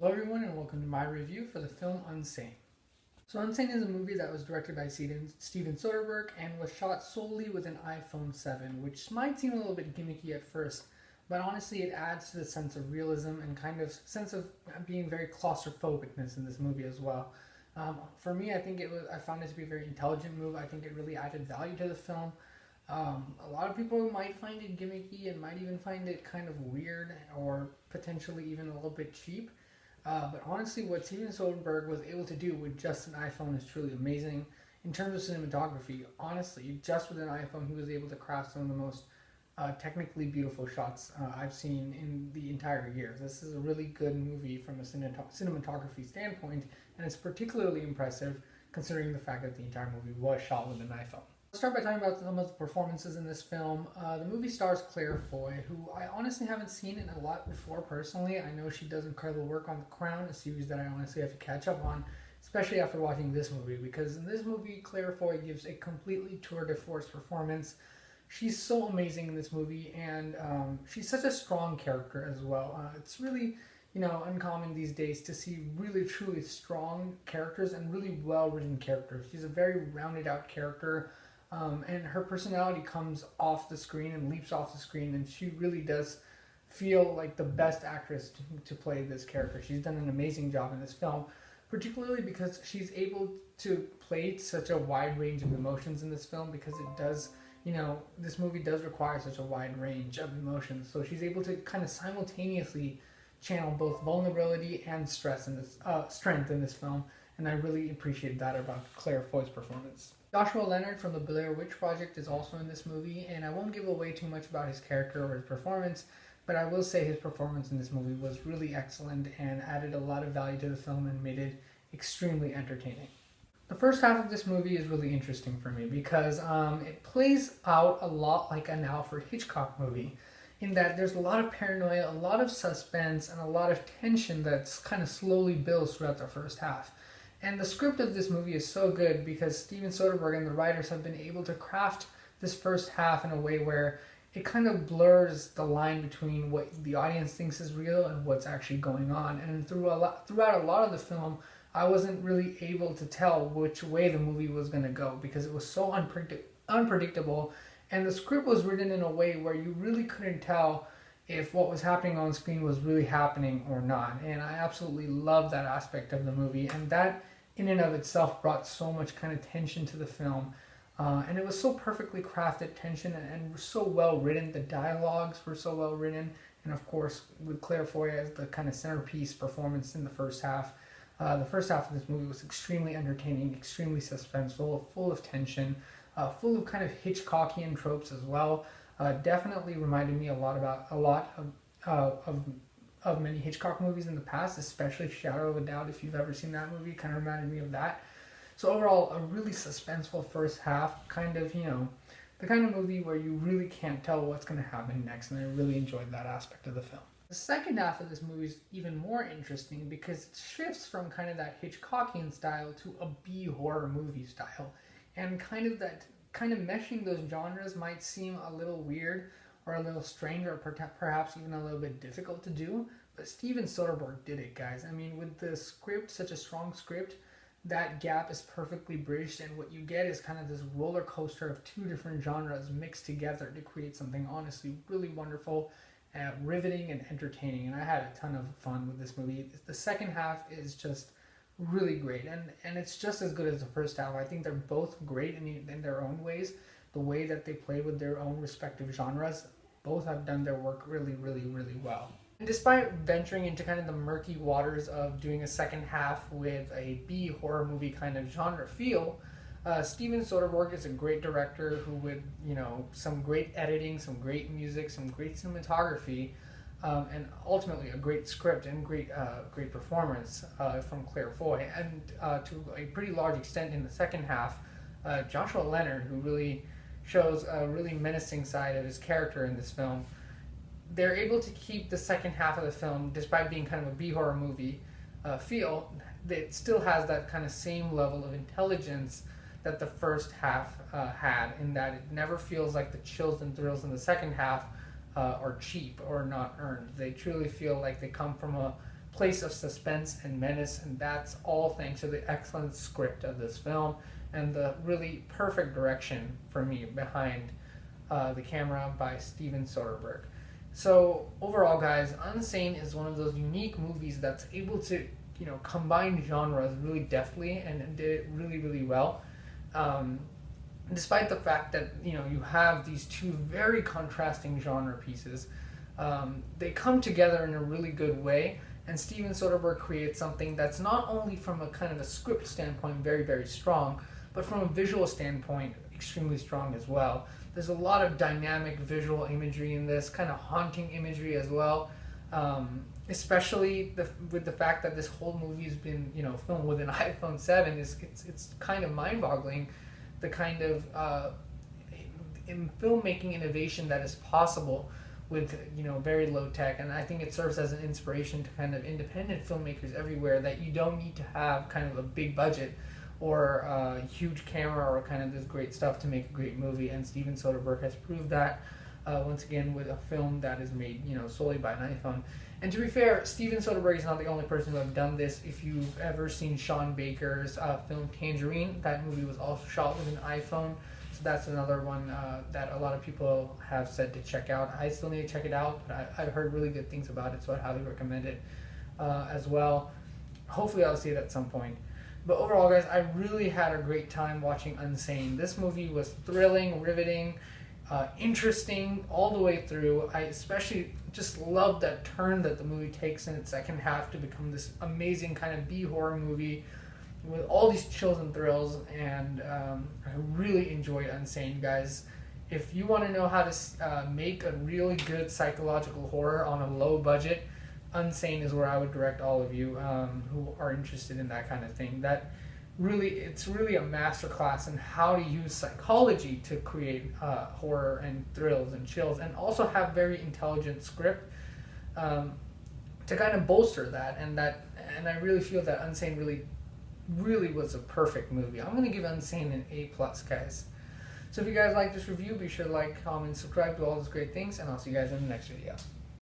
Hello everyone and welcome to my review for the film UNSANE. So UNSANE is a movie that was directed by Steven Soderbergh and was shot solely with an iPhone 7, which might seem a little bit gimmicky at first, but honestly it adds to the sense of realism and kind of sense of being very claustrophobicness in this movie as well. For me, I found it to be a very intelligent move. I think it really added value to the film. A lot of people might find it gimmicky and might even find it kind of weird or potentially even a little bit cheap. But honestly, what Steven Soderbergh was able to do with just an iPhone is truly amazing. In terms of cinematography, honestly, just with an iPhone, he was able to craft some of the most technically beautiful shots I've seen in the entire year. This is a really good movie from a cinematography standpoint, and it's particularly impressive considering the fact that the entire movie was shot with an iPhone. Let's start by talking about some of the performances in this film. The movie stars Claire Foy, who I honestly haven't seen in a lot before personally. I know she does incredible work on The Crown, a series that I honestly have to catch up on, especially after watching this movie, because in this movie, Claire Foy gives a completely tour de force performance. She's so amazing in this movie, and she's such a strong character as well. It's really, uncommon these days to see really, truly strong characters and really well-written characters. She's a very rounded out character. And her personality comes off the screen and leaps off the screen, and she really does feel like the best actress to play this character. She's done an amazing job in this film, particularly because she's able to play such a wide range of emotions in this film, because it does, this movie does require such a wide range of emotions. So she's able to kind of simultaneously channel both vulnerability and strength in this film, and I really appreciate that about Claire Foy's performance. Joshua Leonard from the Blair Witch Project is also in this movie, and I won't give away too much about his character or his performance, but I will say his performance in this movie was really excellent and added a lot of value to the film and made it extremely entertaining. The first half of this movie is really interesting for me because it plays out a lot like an Alfred Hitchcock movie, in that there's a lot of paranoia, a lot of suspense, and a lot of tension that's kind of slowly builds throughout the first half. And the script of this movie is so good because Steven Soderbergh and the writers have been able to craft this first half in a way where it kind of blurs the line between what the audience thinks is real and what's actually going on. And throughout a lot of the film, I wasn't really able to tell which way the movie was going to go because it was so unpredictable. And the script was written in a way where you really couldn't tell if what was happening on screen was really happening or not. And I absolutely love that aspect of the movie, and that in and of itself brought so much kind of tension to the film. And it was so perfectly crafted tension and so well written. The dialogues were so well written, and of course with Claire Foy as the kind of centerpiece performance in the first half. The first half of this movie was extremely entertaining, extremely suspenseful, full of tension, full of kind of Hitchcockian tropes as well. Definitely reminded me a lot of many Hitchcock movies in the past, especially Shadow of a Doubt. If you've ever seen that movie, kind of reminded me of that. So overall, a really suspenseful first half, kind of, the kind of movie where you really can't tell what's going to happen next, and I really enjoyed that aspect of the film. The second half of this movie is even more interesting because it shifts from kind of that Hitchcockian style to a B-horror movie style, and kind of meshing those genres might seem a little weird or a little strange or perhaps even a little bit difficult to do, but Steven Soderbergh did it, guys. I mean, with the script, such a strong script, that gap is perfectly bridged, and what you get is kind of this roller coaster of two different genres mixed together to create something honestly really wonderful, riveting, and entertaining, and I had a ton of fun with this movie. The second half is just really great, and it's just as good as the first half. I think they're both great in their own ways. The way that they play with their own respective genres, both have done their work really, really, really well. And despite venturing into kind of the murky waters of doing a second half with a B-horror movie kind of genre feel, Steven Soderbergh is a great director who, with some great editing, some great music, some great cinematography, and ultimately a great script and great performance from Claire Foy, and to a pretty large extent in the second half, Joshua Leonard, who really shows a really menacing side of his character in this film. They're able to keep the second half of the film, despite being kind of a B-horror movie feel, it still has that kind of same level of intelligence that the first half had, in that it never feels like the chills and thrills in the second half are cheap or not earned. They truly feel like they come from a place of suspense and menace, and that's all thanks to the excellent script of this film and the really perfect direction for me behind the camera by Steven Soderbergh. So overall, guys, UNSANE is one of those unique movies that's able to, combine genres really deftly and did it really, really well. Despite the fact that, you have these two very contrasting genre pieces, they come together in a really good way, and Steven Soderbergh creates something that's not only from a kind of a script standpoint very, very strong, but from a visual standpoint extremely strong as well. There's a lot of dynamic visual imagery in this, kind of haunting imagery as well, especially with the fact that this whole movie's been, filmed with an iPhone 7. It's kind of mind-boggling, the kind of in filmmaking innovation that is possible with very low tech, and I think it serves as an inspiration to kind of independent filmmakers everywhere, that you don't need to have kind of a big budget or a huge camera or kind of this great stuff to make a great movie, and Steven Soderbergh has proved that once again with a film that is made solely by an iPhone. And to be fair, Steven Soderbergh is not the only person who have done this. If you've ever seen Sean Baker's film Tangerine, that movie was also shot with an iPhone. So that's another one that a lot of people have said to check out. I still need to check it out, but I've heard really good things about it, so I'd highly recommend it as well. Hopefully I'll see it at some point. But overall, guys, I really had a great time watching UNSANE. This movie was thrilling, riveting, interesting all the way through. I especially just loved that turn that the movie takes in its second half to become this amazing kind of B-horror movie with all these chills and thrills, and I really enjoyed UNSANE, guys. If you want to know how to make a really good psychological horror on a low budget, UNSANE is where I would direct all of you who are interested in that kind of thing. It's really a masterclass in how to use psychology to create horror and thrills and chills, and also have very intelligent script to kind of bolster that. And I really feel that UNSANE really was a perfect movie. I'm going to give UNSANE an A+, guys. So if you guys like this review, be sure to like, comment, subscribe, do all those great things, and I'll see you guys in the next video.